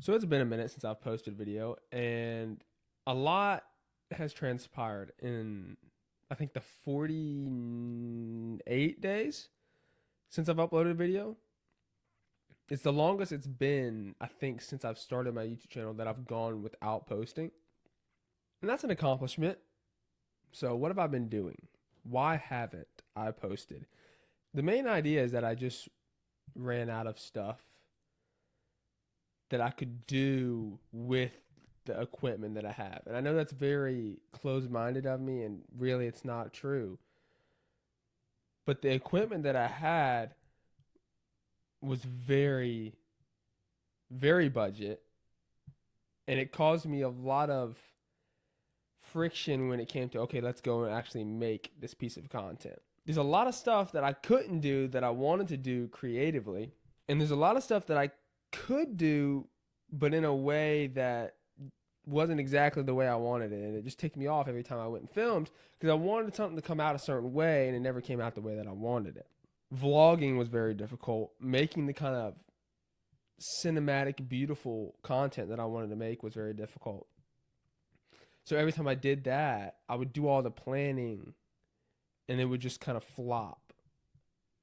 So it's been a minute since I've posted video, and a lot has transpired in, I think, the 48 days since I've uploaded video. It's the longest it's been, I think, since I've started my YouTube channel that I've gone without posting. And that's an accomplishment. So, what have I been doing? Why haven't I posted? The main idea is that I just ran out of stuff that I could do with the equipment that I have. And I know that's very closed minded of me, and really it's not true. But the equipment that I had was very, very budget, and it caused me a lot of friction when it came to, okay, let's go and actually make this piece of content. There's a lot of stuff that I couldn't do that I wanted to do creatively, and there's a lot of stuff that I could do, but in a way that wasn't exactly the way I wanted it. And it just ticked me off every time I went and filmed because I wanted something to come out a certain way and it never came out the way that I wanted it. Vlogging was very difficult. Making the kind of cinematic, beautiful content that I wanted to make was very difficult. So every time I did that, I would do all the planning and it would just kind of flop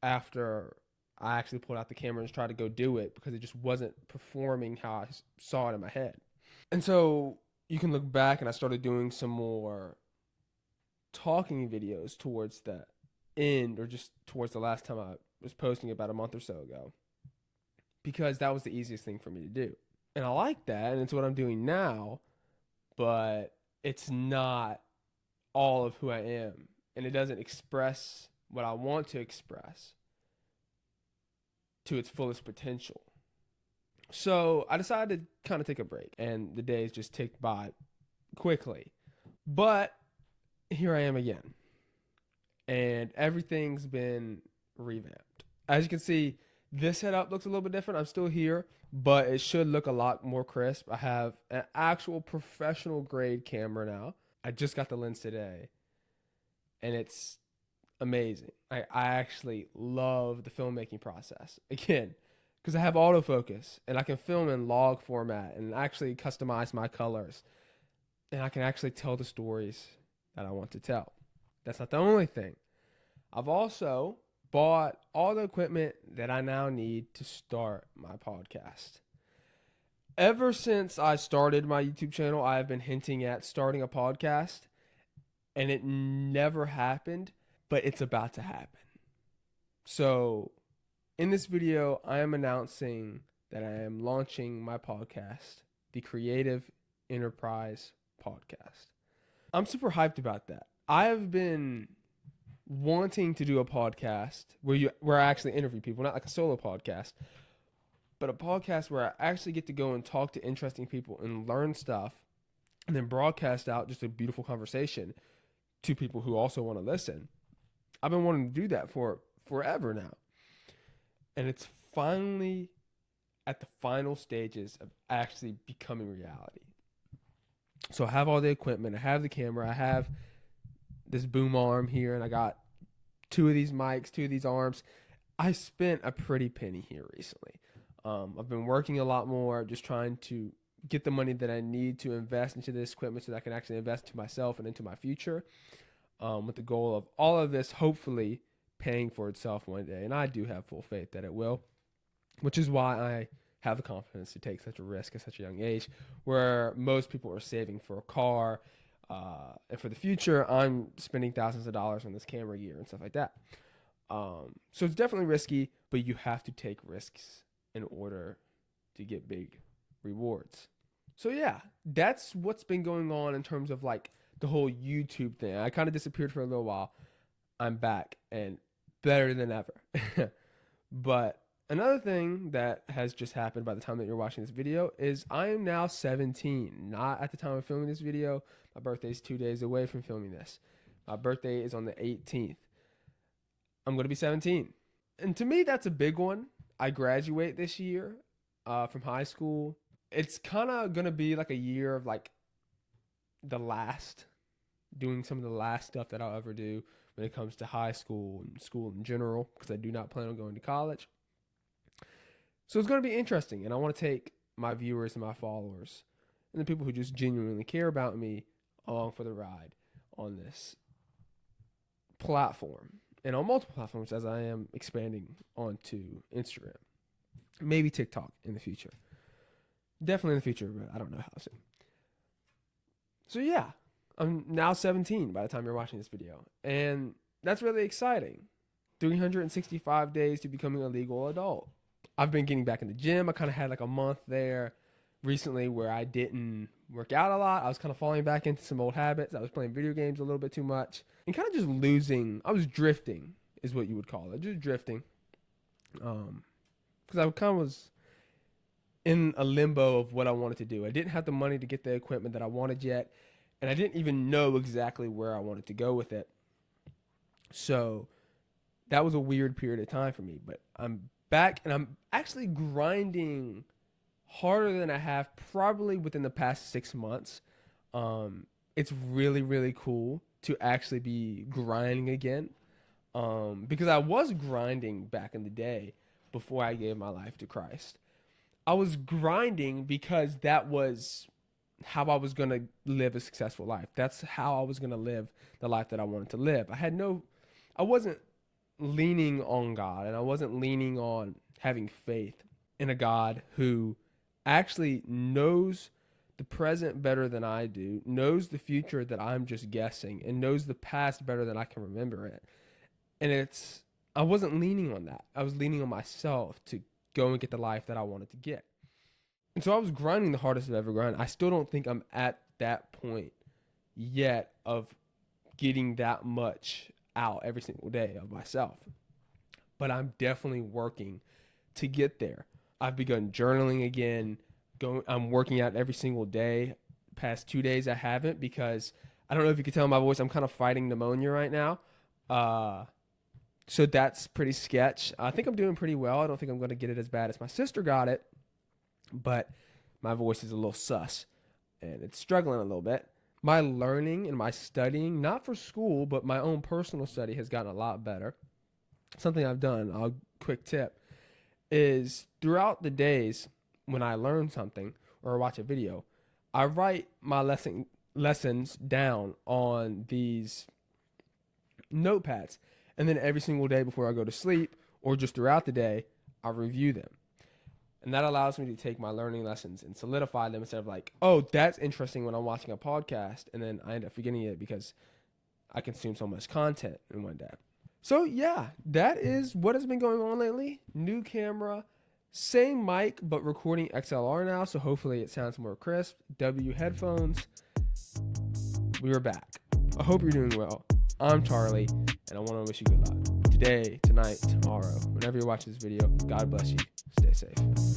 after I actually pulled out the camera and tried to go do it because it just wasn't performing how I saw it in my head. And so you can look back and I started doing some more talking videos towards the end or just towards the last time I was posting about a month or so ago because that was the easiest thing for me to do. And I like that and it's what I'm doing now, but it's not all of who I am and it doesn't express what I want to express to its fullest potential. So I decided to kind of take a break, and the days just ticked by quickly. But here I am again, and everything's been revamped. As you can see, this setup looks a little bit different. I'm still here, but it should look a lot more crisp. I have an actual professional grade camera now. I just got the lens today, and it's amazing. I actually love the filmmaking process. Again, because I have autofocus and I can film in log format and actually customize my colors. And I can actually tell the stories that I want to tell. That's not the only thing. I've also bought all the equipment that I now need to start my podcast. Ever since I started my YouTube channel, I have been hinting at starting a podcast, and it never happened, but it's about to happen. So in this video, I am announcing that I am launching my podcast, the Creative Enterprise Podcast. I'm super hyped about that. I have been wanting to do a podcast where I actually interview people, not like a solo podcast, but a podcast where I actually get to go and talk to interesting people and learn stuff and then broadcast out just a beautiful conversation to people who also want to listen. I've been wanting to do that for forever now. And it's finally at the final stages of actually becoming reality. So I have all the equipment. I have the camera. I have this boom arm here. And I got two of these mics, two of these arms. I spent a pretty penny here recently. I've been working a lot more, just trying to get the money that I need to invest into this equipment so that I can actually invest into myself and into my future, with the goal of all of this hopefully paying for itself one day. And I do have full faith that it will, which is why I have the confidence to take such a risk at such a young age, where most people are saving for a car. And for the future, I'm spending thousands of dollars on this camera gear and stuff like that. So it's definitely risky, but you have to take risks in order to get big rewards. So yeah, that's what's been going on in terms of like the whole YouTube thing. I kind of disappeared for a little while. I'm back and better than ever. But another thing that has just happened by the time that you're watching this video is I am now 17. Not at the time of filming this video. My birthday is 2 days away from filming this. My birthday is on the 18th. I'm going to be 17. And to me, that's a big one. I graduate this year from high school. It's kind of going to be like a year of like doing some of the last stuff that I'll ever do when it comes to high school and school in general, because I do not plan on going to college. So it's going to be interesting, and I want to take my viewers and my followers and the people who just genuinely care about me along for the ride on this platform and on multiple platforms as I am expanding onto Instagram, maybe TikTok in the future. Definitely in the future, but I don't know how soon. So yeah, I'm now 17 by the time you're watching this video, and that's really exciting. 365 days to becoming a legal adult. I've been getting back in the gym. I kind of had like a month there recently where I didn't work out a lot. I was kind of falling back into some old habits. I was playing video games a little bit too much and kind of just losing. I was drifting is what you would call it. Just drifting. Because I kind of was in a limbo of what I wanted to do. I didn't have the money to get the equipment that I wanted yet, and I didn't even know exactly where I wanted to go with it. So that was a weird period of time for me, but I'm back and I'm actually grinding harder than I have probably within the past 6 months. It's really, really cool to actually be grinding again. Because I was grinding back in the day before I gave my life to Christ. I was grinding because that was how I was going to live a successful life. That's how I was going to live the life that I wanted to live. I wasn't leaning on God, and I wasn't leaning on having faith in a God who actually knows the present better than I do, knows the future that I'm just guessing, and knows the past better than I can remember it. And I wasn't leaning on that. I was leaning on myself to go and get the life that I wanted to get. And so I was grinding the hardest I've ever grinded. I still don't think I'm at that point yet of getting that much out every single day of myself. But I'm definitely working to get there. I've begun journaling again. I'm working out every single day. Past 2 days I haven't, because I don't know if you can tell my voice, I'm kind of fighting pneumonia right now. So that's pretty sketch. I think I'm doing pretty well. I don't think I'm going to get it as bad as my sister got it, but my voice is a little sus and it's struggling a little bit. My learning and my studying, not for school, but my own personal study has gotten a lot better. Something I've done, a quick tip, is throughout the days when I learn something or watch a video, I write my lessons down on these notepads. And then every single day before I go to sleep or just throughout the day, I review them. And that allows me to take my learning lessons and solidify them instead of like, oh, that's interesting when I'm watching a podcast. And then I end up forgetting it because I consume so much content in one day. So yeah, that is what has been going on lately. New camera, same mic, but recording XLR now. So hopefully it sounds more crisp. W headphones. We are back. I hope you're doing well. I'm Charlie, and I want to wish you good luck. Today, tonight, tomorrow, whenever you're watching this video, God bless you. Stay safe.